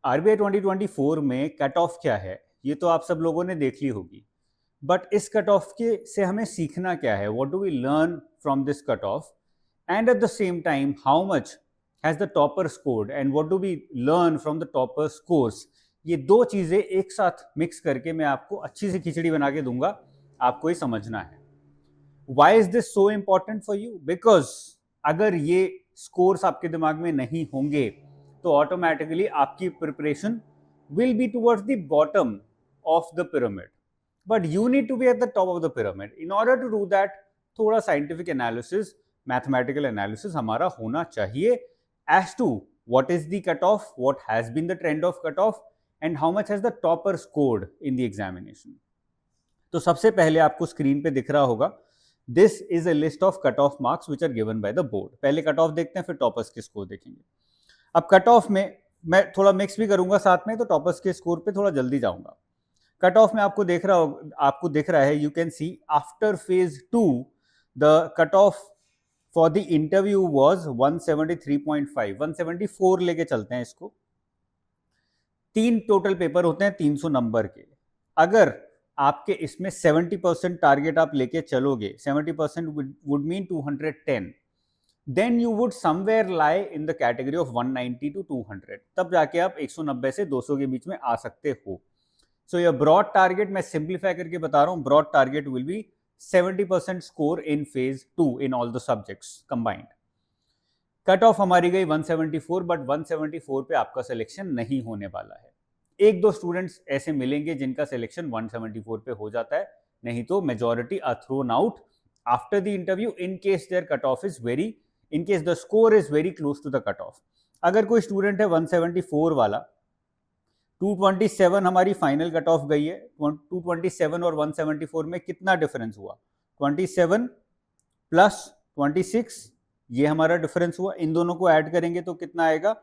RBI 2024 में cut off क्या है ये तो आप सब लोगों ने देख ली होगी, बट इस कट ऑफ के से हमें सीखना क्या है, what do we learn from this cut off, and at the same time how much has the topper scored and what do we learn from the topper scores. ये दो चीजें एक साथ मिक्स करके मैं आपको अच्छी सी खिचड़ी बना के दूंगा, आपको ही समझना है। Why is this so important for you? Because अगर ये स्कोर्स आपके दिमाग में नहीं होंगे तो ऑटोमेटिकली आपकी preparation will be towards the bottom of the pyramid, but you need to be at the top of the pyramid. In order to do that थोड़ा साइंटिफिक एनालिसिस, मैथमेटिकल एनालिसिस हमारा होना चाहिए as to what is the cutoff, what has been the trend of cutoff, and how much has the topper scored in the examination. तो सबसे पहले आपको screen पे दिख रहा होगा, this is a list of cut off marks which are given by the board. पहले cut off देखते हैं, फिर टॉपर्स के स्कोर देखेंगे। अब कट ऑफ में मैं थोड़ा मिक्स भी करूंगा साथ में, तो टॉपर्स के स्कोर पे थोड़ा जल्दी जाऊंगा। कट ऑफ में आपको दिख रहा है, you can C after phase 2 the cut of for the interview was 173.5, 174 लेके चलते हैं इसको। 3 टोटल पेपर होते हैं 300 नंबर के। अगर आपके इसमें 70% टारगेट आप लेके चलोगे, 70% would mean 210, then you would somewhere lie in the category of 190 to 200। तब जाके आप 190 से 200 के बीच में आ सकते हो। सो ये ब्रॉड टारगेट, मैं सिंप्लीफाई करके बता रहा हूं, broad target will be 70% score in phase 2 in all the subjects combined. Cut off हमारी गई 174, बट 174 पे आपका सिलेक्शन नहीं होने वाला है। एक दो स्टूडेंट्स ऐसे मिलेंगे जिनका सिलेक्शन 174 पे हो जाता है, नहीं तो majority are thrown out after the interview in case there cut off is very, in case the score is very close to the cut off. अगर कोई स्टूडेंट है 174 वाला, 227 हमारी फाइनल कट ऑफ गई है, 227 और 174 में कितना डिफरेंस हुआ? 27 प्लस 26, ये हमारा डिफरेंस हुआ। इन दोनों को ऐड करेंगे तो कितना आएगा?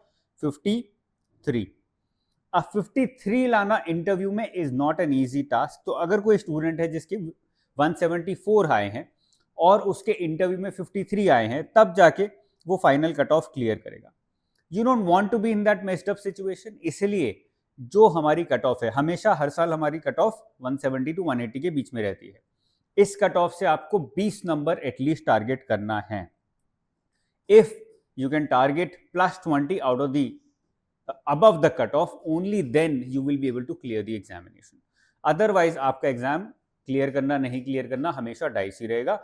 53। अब 53 लाना इंटरव्यू में is not an easy task. तो अगर कोई स्टूडेंट है जिसके 174 आए हैं और उसके इंटरव्यू में 53 आए हैं, तब जाके वो फाइनल कट ऑफ क्लियर करेगा। You don't want to be in that messed up situation, इसलिए जो हमारी कट ऑफ है, हमेशा हर साल हमारी कट ऑफ 170 to 180 के बीच में रहती है। इस कट ऑफ से आपको 20 नंबर एटलीस्ट टारगेट करना है। If you can target +20 out of the above the cutoff, only then you will be able to clear the examination. Otherwise आपका एग्जाम क्लियर करना नहीं क्लियर करना हमेशा डाइस ही रहेगा।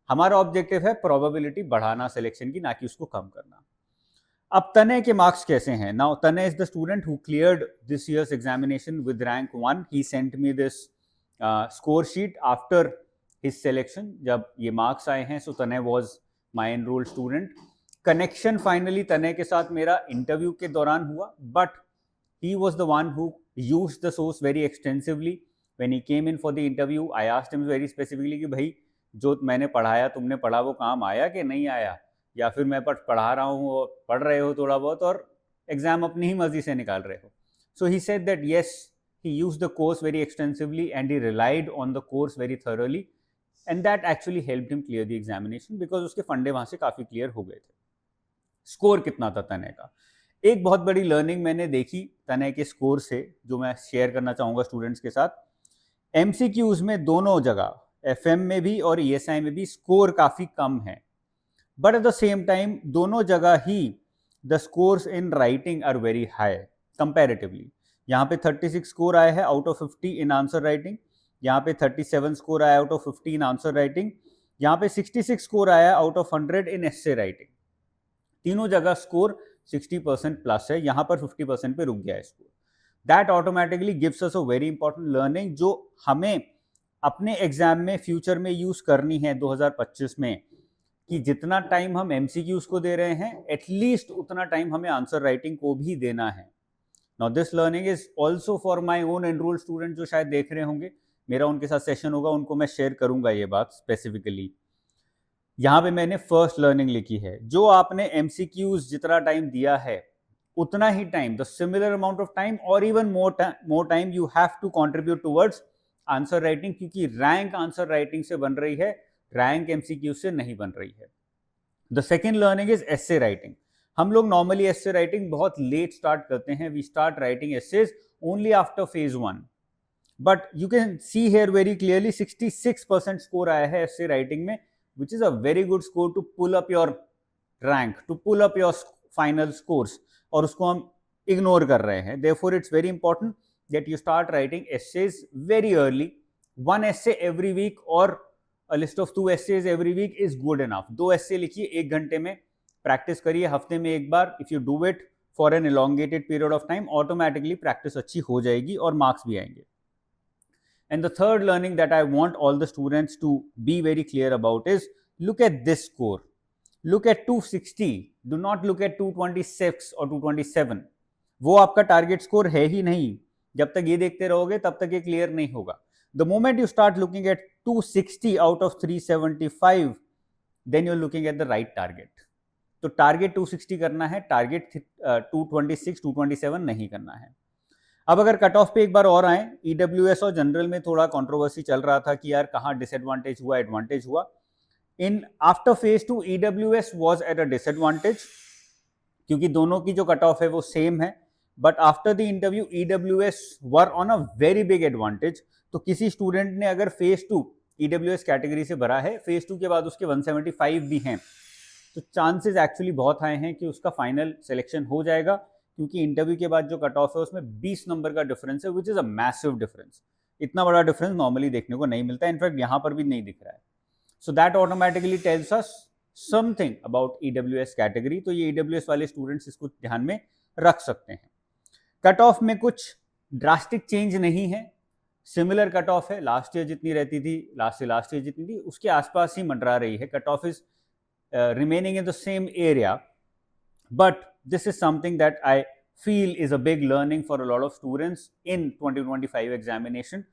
हमारा ऑब्जेक्टिव है प्रोबेबिलिटी बढ़ाना सिलेक्शन की, ना कि उसको कम करना। अब तनय के मार्क्स कैसे हैं? Now Tanay is the student who cleared this years examination with rank 1। He sent me this score sheet after his selection. जब ये मार्क्स आए हैं, सो तनय was my enrolled student. Connection finally तनय के साथ मेरा इंटरव्यू के दौरान हुआ, but he was the one who used the source very extensively. When he came in for the interview, I asked him very specifically कि भाई जो मैंने पढ़ाया, तुमने पढ़ा, वो काम आया कि नहीं आया, या फिर मैं पढ़ा रहा हूँ और पढ़ रहे हो थोड़ा बहुत और एग्जाम अपनी ही मर्जी से निकाल रहे हो। So he said that yes, he used the course very extensively and he relied on the course very thoroughly, and that actually helped him clear the examination, because उसके फंडे वहां से काफी क्लियर हो गए थे। स्कोर कितना था तनय का? एक बहुत बड़ी लर्निंग मैंने देखी तनय के स्कोर से, जो मैं शेयर करना चाहूंगा स्टूडेंट्स के साथ। एमसीक्यूज में दोनों जगह, एफएम में भी और ईएसआई में भी, स्कोर काफी कम है, but at the same time दोनों जगह ही the scores in writing are very high comparatively. यहाँ पे 36 स्कोर आया है out of 50 in answer writing, यहाँ पे 37 स्कोर आया out of 50 in answer writing, यहाँ पे 66 स्कोर आया out of 100 in essay writing. तीनों जगह स्कोर 60% प्लस है, यहां पर 50% पे रुक गया है score. That automatically gives us a very important learning, जो हमें अपने एग्जाम में फ्यूचर में यूज करनी है 2025 में, कि जितना टाइम हम एमसीक्यूज को दे रहे हैं, एटलीस्ट उतना टाइम हमें आंसर राइटिंग को भी देना है। Now this learning is also for my own enrolled student, जो शायद देख रहे होंगे, मेरा उनके साथ सेशन होगा, उनको मैं शेयर करूंगा ये बात स्पेसिफिकली। यहाँ पे मैंने फर्स्ट लर्निंग लिखी है, जो आपने एमसीक्यूज जितना टाइम दिया है, उतना ही time, the similar amount of time और even more time you have to contribute towards answer writing, क्योंकि रैंक आंसर राइटिंग से बन रही है, रैंक एमसीक्यू से नहीं बन रही है। The second learning is essay writing. हम लोग नॉर्मली एस्से राइटिंग बहुत लेट स्टार्ट करते हैं. We start writing essays only after phase 1. But you can see here very clearly 66% score आया है एस्से राइटिंग में, which is a very good score to pull up your rank, to pull up your final scores. और उसको हम ignore कर रहे हैं. Therefore it's very important that you start writing essays very early. One essay every week or a list of 2 essays every week is good enough. 2 essay लिखिए 1 घंटे में, practice करिए हफ्ते में एक बार. If you do it for an elongated period of time, automatically practice अच्छी हो जाएगी और मार्क्स भी आएंगे. And the third learning that I want all the students to be very clear about is look at this score. Look at 260. Do not look at 226 or 227. वो आपका target score है ही नहीं. जब तक ये देखते रहोगे तब तक ये क्लियर नहीं होगा. The moment you start looking at 260 out of 375, then you are looking at the right target. तो टारगेट 260 करना है, टारगेट 226 227 नहीं करना है. अब अगर कट ऑफ पे एक बार और आए, ईडब्ल्यूएस और जनरल में थोड़ा कंट्रोवर्सी चल रहा था कि यार कहाँ डिसएडवांटेज हुआ, एडवांटेज हुआ. In after phase 2 EWS was at a disadvantage, क्योंकि दोनों की जो कट ऑफ है वो सेम है. But after the interview EWS were on a very big advantage. तो किसी स्टूडेंट ने अगर फेज 2 ईडब्ल्यूएस कैटेगरी से भरा है, फेज 2 के बाद उसके 175 भी हैं, तो चांसेस एक्चुअली बहुत हाई हैं कि उसका फाइनल सिलेक्शन हो जाएगा, क्योंकि इंटरव्यू के बाद जो कट ऑफ है उसमें 20 नंबर का डिफरेंस है, विच इज अ मैसिव डिफरेंस. इतना बड़ा डिफरेंस नॉर्मली देखने को नहीं मिलता, इनफैक्ट यहाँ पर भी नहीं दिख रहा है. So that automatically tells us something about EWS category. तो ये ईडब्ल्यूएस वाले स्टूडेंट्स इसको ध्यान में रख सकते हैं. कट ऑफ में कुछ ड्रास्टिक चेंज नहीं है, सिमिलर कट ऑफ है. लास्ट ईयर जितनी रहती थी, लास्ट ईयर जितनी थी उसके आसपास ही मंडरा रही है. Cut off is remaining in the same area, but this is something that I feel is a big learning for a lot of students in 2025 examination.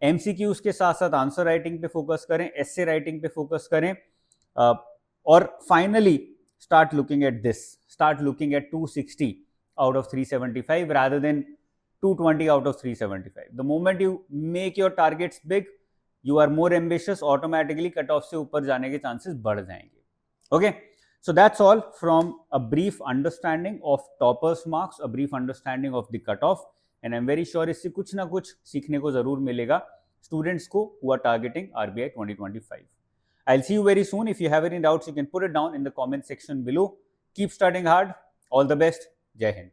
MCQs के साथ साथ आंसर राइटिंग पे फोकस करें, एस्से राइटिंग पे focus करें, और finally start looking at this, start looking at 260 out of 375 rather than 220 out of 375. The moment you make your targets big, you are more ambitious, automatically cut off से ऊपर जाने के chances बढ़ जाएंगे. Okay, so that's all from a brief understanding of toppers marks, a brief understanding of the cut off, and I'm very sure इससे कुछ ना कुछ सीखने को जरूर मिलेगा students को who are targeting RBI 2025. I'll see you very soon. If you have any doubts, you can put it down in the comment section below. Keep studying hard. All the best. जय हिंद.